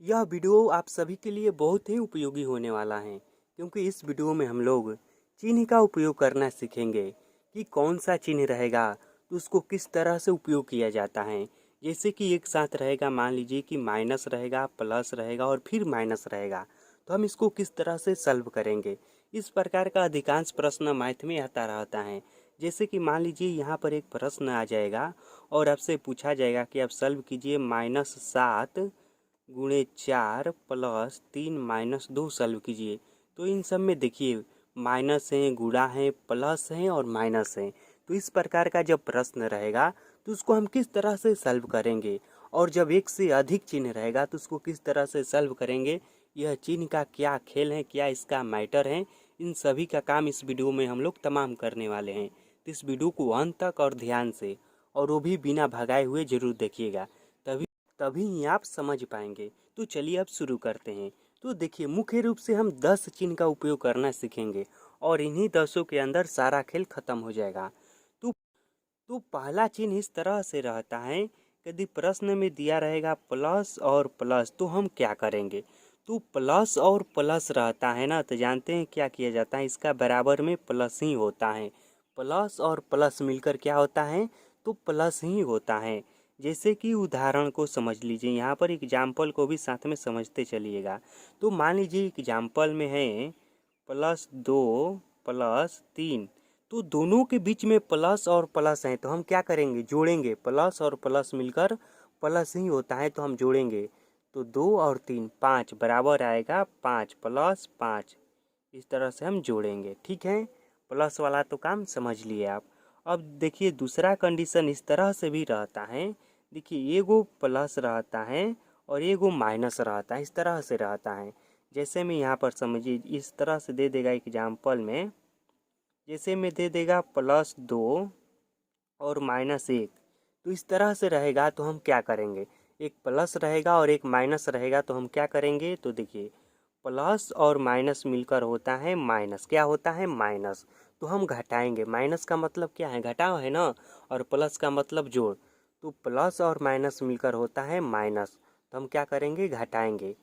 यह वीडियो आप सभी के लिए बहुत ही उपयोगी होने वाला है, क्योंकि इस वीडियो में हम लोग चिन्ह का उपयोग करना सीखेंगे कि कौन सा चिन्ह रहेगा तो उसको किस तरह से उपयोग किया जाता है। जैसे कि एक साथ रहेगा, मान लीजिए कि माइनस रहेगा, प्लस रहेगा और फिर माइनस रहेगा, तो हम इसको किस तरह से सॉल्व करेंगे। इस प्रकार का अधिकांश प्रश्न मैथ में आता रहता है। जैसे कि मान लीजिए यहाँ पर एक प्रश्न आ जाएगा और आपसे पूछा जाएगा कि आप सॉल्व कीजिए -7 गुणे 4 प्लस 3 माइनस 2 सॉल्व कीजिए। तो इन सब में देखिए माइनस है, गुणा है, प्लस है और माइनस है। तो इस प्रकार का जब प्रश्न रहेगा तो उसको हम किस तरह से सॉल्व करेंगे, और जब एक से अधिक चिन्ह रहेगा तो उसको किस तरह से सॉल्व करेंगे, यह चिन्ह का क्या खेल है, क्या इसका मैटर है, इन सभी का काम इस वीडियो में हम लोग तमाम करने वाले हैं। तो इस वीडियो को अंत तक और ध्यान से, और वो भी बिना भगाए हुए जरूर देखिएगा, तभी तभी ही आप समझ पाएंगे। तो चलिए अब शुरू करते हैं। तो देखिए, मुख्य रूप से हम 10 चिन्ह का उपयोग करना सीखेंगे और इन्हीं 10 के अंदर सारा खेल खत्म हो जाएगा। तो तो पहला चिन्ह इस तरह से रहता है, यदि प्रश्न में दिया रहेगा प्लस और प्लस तो हम क्या करेंगे। तो प्लस और प्लस रहता है ना, तो जानते हैं क्या किया जाता है, इसका बराबर में प्लस ही होता है। प्लस और प्लस मिलकर क्या होता है, तो प्लस ही होता है। जैसे कि उदाहरण को समझ लीजिए, यहाँ पर एग्जाम्पल को भी साथ में समझते चलिएगा। तो मान लीजिए एग्जाम्पल में है +2 +3, तो दोनों के बीच में प्लस और प्लस है, तो हम क्या करेंगे, जोड़ेंगे। प्लस और प्लस मिलकर प्लस ही होता है, तो हम जोड़ेंगे। तो 2 और 3 5 बराबर आएगा 5 + 5। इस तरह से हम जोड़ेंगे, ठीक है। प्लस वाला तो काम समझ लिए आप। अब देखिए दूसरा कंडीशन इस तरह से भी रहता है। देखिए एगो प्लस रहता है और एगो माइनस रहता है, इस तरह से रहता है। जैसे में यहाँ पर समझिए, इस तरह से दे देगा एग्जाम्पल में, जैसे में दे देगा +2 और -1। तो इस तरह से रहेगा तो हम क्या करेंगे, एक प्लस रहेगा और एक माइनस रहेगा, तो हम क्या करेंगे। तो देखिए प्लस और माइनस मिलकर होता है माइनस, क्या होता है, माइनस। तो हम घटाएंगे, माइनस का मतलब क्या है, घटाव है ना, और प्लस का मतलब जोड़। तो प्लस और माइनस मिलकर होता है माइनस, तो हम क्या करेंगे, घटाएंगे।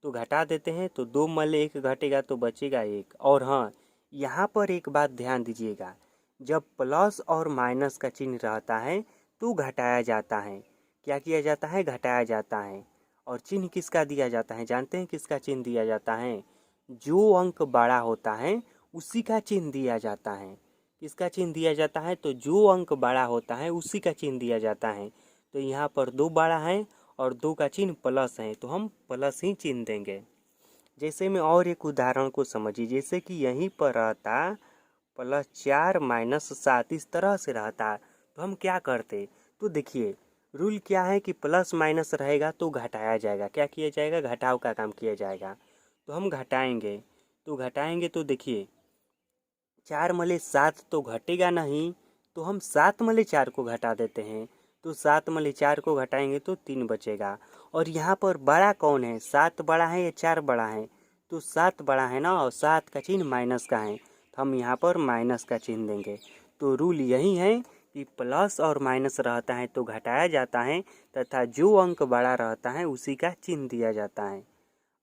तो घटा देते हैं, तो 2 में 1 घटेगा तो बचेगा 1। और हाँ, यहाँ पर एक बात ध्यान दीजिएगा, जब प्लस और माइनस का चिन्ह रहता है तो घटाया जाता है। क्या किया जाता है, घटाया जाता है। और चिन्ह किसका दिया जाता है, जानते हैं किसका चिन्ह दिया जाता है, जो अंक बड़ा होता है उसी का चिन्ह दिया जाता है। किसका चिन्ह दिया जाता है, तो जो अंक बड़ा होता है उसी का चिन्ह दिया जाता है। तो यहाँ पर 2 बड़ा है और 2 का चिन्ह प्लस है, तो हम प्लस ही चिन्ह देंगे। जैसे में और एक उदाहरण को समझिए, जैसे कि यहीं पर रहता +4 -7, इस तरह से रहता, तो हम क्या करते। तो देखिए रूल क्या है कि प्लस माइनस रहेगा तो घटाया जाएगा, क्या किया जाएगा, घटाव का काम किया जाएगा। तो हम घटाएंगे, तो घटाएंगे तो देखिए 4 मले 7 तो घटेगा नहीं, तो हम 7 मले 4 को घटा देते हैं। तो 7 मले 4 को घटाएंगे तो 3 बचेगा। और यहाँ पर बड़ा कौन है, 7 बड़ा है या 4 बड़ा है, तो 7 बड़ा है ना, और 7 का चिन्ह माइनस का है, तो हम यहाँ पर माइनस का चिन्ह देंगे। तो रूल यही है कि प्लस और माइनस रहता है तो घटाया जाता है, तथा जो अंक बड़ा रहता है उसी का चिन्ह दिया जाता है।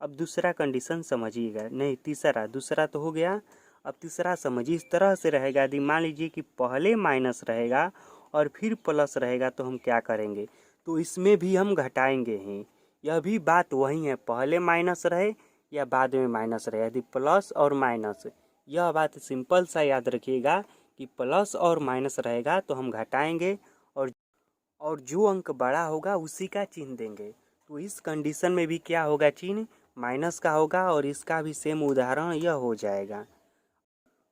अब दूसरा कंडीशन समझिएगा, नहीं तीसरा, दूसरा तो हो गया। अब तीसरा समझिए, इस तरह से रहेगा, यदि मान लीजिए कि पहले माइनस रहेगा और फिर प्लस रहेगा तो हम क्या करेंगे, तो इसमें भी हम घटाएंगे ही। यह भी बात वही है, पहले माइनस रहे या बाद में माइनस रहे, यदि प्लस और माइनस, यह बात सिंपल सा याद रखिएगा कि प्लस और माइनस रहेगा तो हम घटाएंगे, और जो अंक बड़ा होगा उसी का चिन्ह देंगे। तो इस कंडीशन में भी क्या होगा, चिन्ह माइनस का होगा, और इसका भी सेम उदाहरण यह हो जाएगा।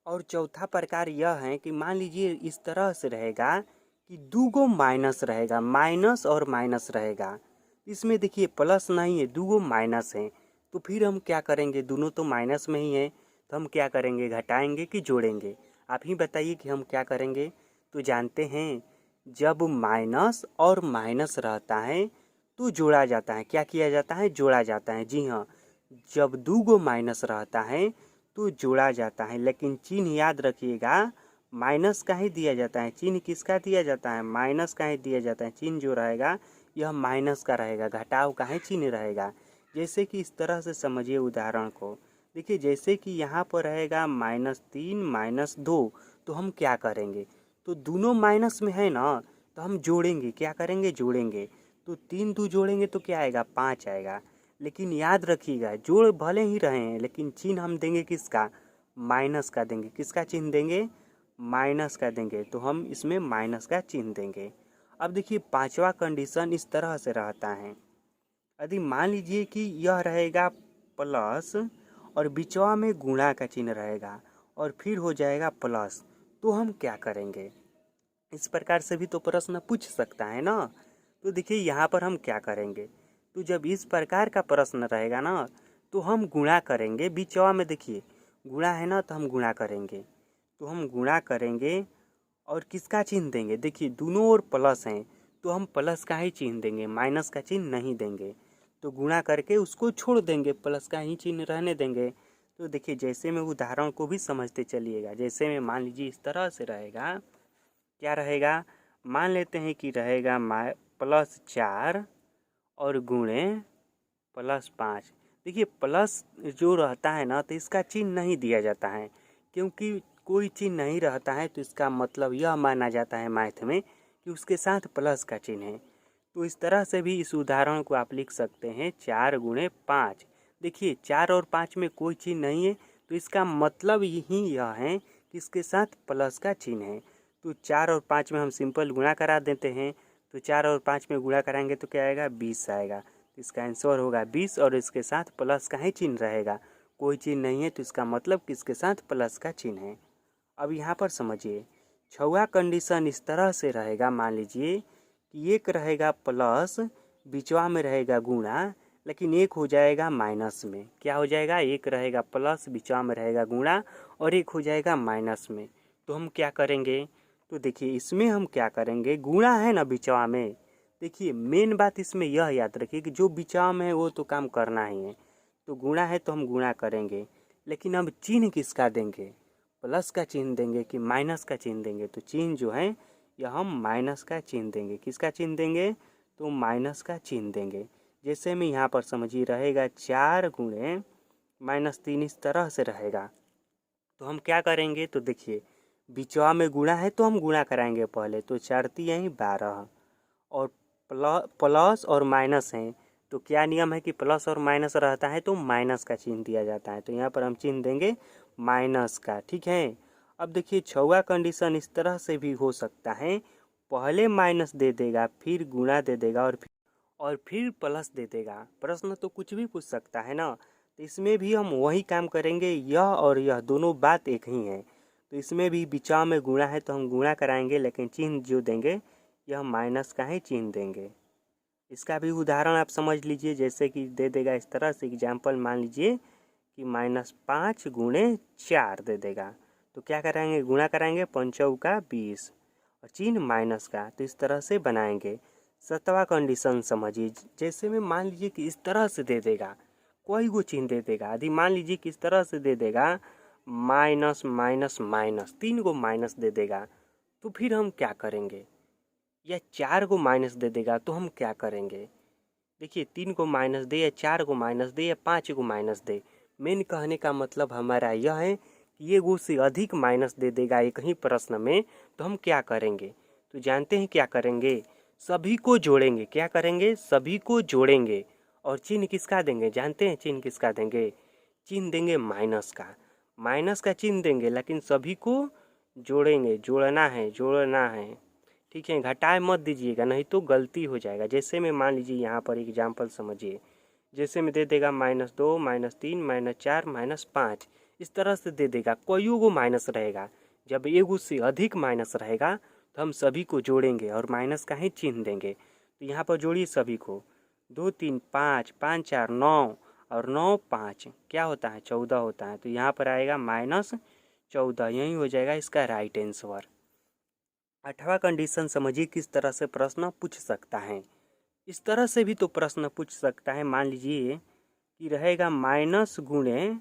और चौथा प्रकार यह है कि मान लीजिए इस तरह से रहेगा कि 2 गो माइनस रहेगा, माइनस और माइनस रहेगा। इसमें देखिए प्लस नहीं है, 2 गो माइनस है, तो फिर हम क्या करेंगे, दोनों तो माइनस में ही है, तो हम क्या करेंगे, घटाएंगे कि जोड़ेंगे। आप ही बताइए कि हम क्या करेंगे। तो जानते हैं, जब माइनस और माइनस रहता है तो जोड़ा जाता है, क्या किया जाता है, जोड़ा जाता है। जी हाँ, जब 2 गो माइनस रहता है तो जोड़ा जाता है, लेकिन चिन्ह याद रखिएगा, माइनस का ही दिया जाता है। चिन्ह किसका दिया जाता है, माइनस का ही दिया जाता है। चिन्ह जो रहेगा यह माइनस का रहेगा, घटाव का ही चिन्ह रहेगा। जैसे कि इस तरह से समझिए उदाहरण को। देखिए जैसे कि यहाँ पर रहेगा -3 -2, तो हम क्या करेंगे, तो दोनों माइनस में है ना, तो हम जोड़ेंगे, क्या करेंगे, जोड़ेंगे। तो 3 2 जोड़ेंगे तो क्या आएगा, 5 आएगा। लेकिन याद रखिएगा जोड़ भले ही रहे हैं लेकिन चिन्ह हम देंगे किसका, माइनस का देंगे। किसका चिन्ह देंगे, माइनस का देंगे। तो हम इसमें माइनस का चिन्ह देंगे। अब देखिए पांचवा कंडीशन इस तरह से रहता है। यदि मान लीजिए कि यह रहेगा प्लस और बीचवा में गुणा का चिन्ह रहेगा और फिर हो जाएगा प्लस, तो हम क्या करेंगे। इस प्रकार से भी तो प्रश्न पूछ सकता है ना। तो देखिए यहाँ पर हम क्या करेंगे, तो जब इस प्रकार का प्रश्न रहेगा ना तो हम गुणा करेंगे। बीचवा में देखिए गुणा है ना, तो हम गुणा करेंगे। तो हम गुणा करेंगे और किसका चिन्ह देंगे, देखिए दोनों ओर प्लस हैं तो हम प्लस का ही चिन्ह देंगे, माइनस का चिन्ह नहीं देंगे। तो गुणा करके उसको छोड़ देंगे, प्लस का ही चिन्ह रहने देंगे। तो देखिए जैसे में उदाहरण को भी समझते चलिएगा। जैसे में मान लीजिए इस तरह से रहेगा, क्या रहेगा, मान लेते हैं कि रहेगा +4 और गुणे +5। देखिए प्लस जो रहता है ना तो इसका चिन्ह नहीं दिया जाता है, क्योंकि कोई चिन्ह नहीं रहता है तो इसका मतलब यह माना जाता है मैथ में कि उसके साथ प्लस का चिन्ह है। तो इस तरह से भी इस उदाहरण को आप लिख सकते हैं 4 गुणे 5। देखिए 4 और 5 में कोई चिन्ह नहीं है तो इसका मतलब यही यह है कि इसके साथ प्लस का चिन्ह है। तो 4 और 5 में हम सिंपल गुणा करा देते हैं। तो 4 और 5 में गुणा कराएंगे तो क्या आएगा, 20 आएगा। तो इसका आंसर होगा 20 और इसके साथ प्लस का ही चिन्ह रहेगा। कोई चिन्ह नहीं है तो इसका मतलब कि इसके साथ प्लस का चिन्ह है। अब यहाँ पर समझिए छवा कंडीशन इस तरह से रहेगा। मान लीजिए कि एक रहेगा प्लस, बीचवा में रहेगा गुणा, लेकिन एक हो जाएगा माइनस में। क्या हो जाएगा, एक रहेगा प्लस, बीचवा में रहेगा गुणा और एक हो जाएगा माइनस में। तो हम क्या करेंगे, तो देखिए इसमें हम क्या करेंगे, गुणा है ना बीचवा में। देखिए मेन बात इसमें यह याद रखिए कि जो बीचवा में है वो तो काम करना ही है। तो गुणा है तो हम गुणा करेंगे, लेकिन अब चिन्ह किसका देंगे, प्लस का चिन्ह देंगे कि माइनस का चिन्ह देंगे। तो चिन्ह जो है यह हम माइनस का चिन्ह देंगे। किसका चिन्ह देंगे, तो माइनस का चिन्ह देंगे। जैसे में यहाँ पर समझिए रहेगा 4 गुणे -3 इस तरह से रहेगा। तो हम क्या करेंगे, तो देखिए बीचवा में गुणा है तो हम गुणा कराएंगे पहले। तो 4 यहीं 12 और प्लस और माइनस हैं तो क्या नियम है कि प्लस और माइनस रहता है तो माइनस का चिन्ह दिया जाता है। तो यहाँ पर हम चिन्ह देंगे माइनस का, ठीक है। अब देखिए छवा कंडीशन इस तरह से भी हो सकता है, पहले माइनस दे देगा, फिर गुणा दे देगा और फिर प्लस दे देगा। प्रश्न तो कुछ भी पूछ सकता है ना। तो इसमें भी हम वही काम करेंगे, यह और यह दोनों बात एक ही है। तो इसमें भी बीचा में गुणा है तो हम गुणा कराएंगे, लेकिन चिन्ह जो देंगे यह माइनस का ही चिन्ह देंगे। इसका भी उदाहरण आप समझ लीजिए। जैसे कि दे देगा इस तरह से एग्जाम्पल, मान लीजिए कि -5 गुणे 4 दे देगा। तो क्या कराएंगे, गुणा कराएंगे, 5 का 20 और चिन्ह माइनस का। तो इस तरह से बनाएंगे। सतवा कंडीशन समझिए। जैसे में मान लीजिए कि इस तरह से दे देगा, कोई वो चिन्ह दे देगा। यदि मान लीजिए कि इस तरह से दे देगा माइनस माइनस माइनस, 3 को माइनस दे देगा, तो फिर हम क्या करेंगे। या 4 को माइनस दे देगा तो हम क्या करेंगे। देखिए 3 को माइनस दे या 4 को माइनस दे या 5 को माइनस दे, मेन कहने का मतलब हमारा यह है कि ये वो से अधिक माइनस दे देगा एक ही प्रश्न में, तो हम क्या करेंगे। तो जानते हैं क्या करेंगे, सभी को जोड़ेंगे। क्या करेंगे, सभी को जोड़ेंगे और चिन्ह किसका देंगे, जानते हैं चिन्ह किसका देंगे, चिन्ह देंगे माइनस का। माइनस का चिन्ह देंगे लेकिन सभी को जोड़ेंगे, जोड़ना है, ठीक है। घटाए मत दीजिएगा नहीं तो गलती हो जाएगा। जैसे में मान लीजिए यहाँ पर एग्जाम्पल समझिए। जैसे में दे देगा -2 -3 -4 -5, इस तरह से दे देगा। कोई को माइनस रहेगा, जब एगो से अधिक माइनस रहेगा तो हम सभी को जोड़ेंगे और माइनस का ही चिन्ह देंगे। तो यहाँ पर जोड़िए सभी को, 2 3 5 5 4 9 और 9 5 क्या होता है, 14 होता है। तो यहाँ पर आएगा -14, यही हो जाएगा इसका राइट आंसर। 8वां कंडीशन समझिए किस तरह से प्रश्न पूछ सकता है। इस तरह से भी तो प्रश्न पूछ सकता है। मान लीजिए कि रहेगा माइनस गुणे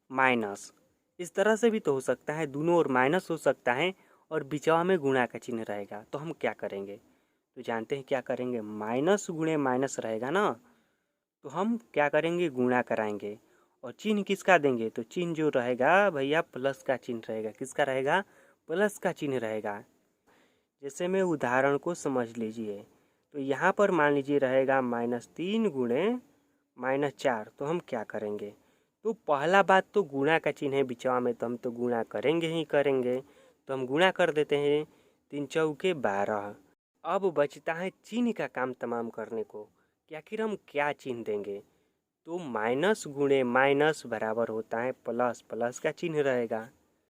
माइनस, इस तरह से भी तो हो सकता है। दोनों ओर माइनस हो सकता है और बीचवा में गुणा का चिन्ह रहेगा। तो हम क्या करेंगे, तो जानते हैं क्या करेंगे, माइनस गुणे माइनस रहेगा ना, तो हम क्या करेंगे, गुणा कराएंगे। और चिन्ह किसका देंगे, तो चिन्ह जो रहेगा भैया प्लस का चिन्ह रहेगा। किसका रहेगा, प्लस का चिन्ह रहेगा। जैसे में उदाहरण को समझ लीजिए, तो यहाँ पर मान लीजिए रहेगा -3 गुणे -4। तो हम क्या करेंगे, तो पहला बात तो गुणा का चिन्ह है बिचवा में, तो हम तो गुणा करेंगे ही करेंगे। तो हम गुणा कर देते हैं, 3 चौके 12। अब बचता है चिन्ह का काम तमाम करने को कि आखिर हम क्या चिन्ह देंगे। तो माइनस गुणे माइनस बराबर होता है प्लस, प्लस का चिन्ह रहेगा।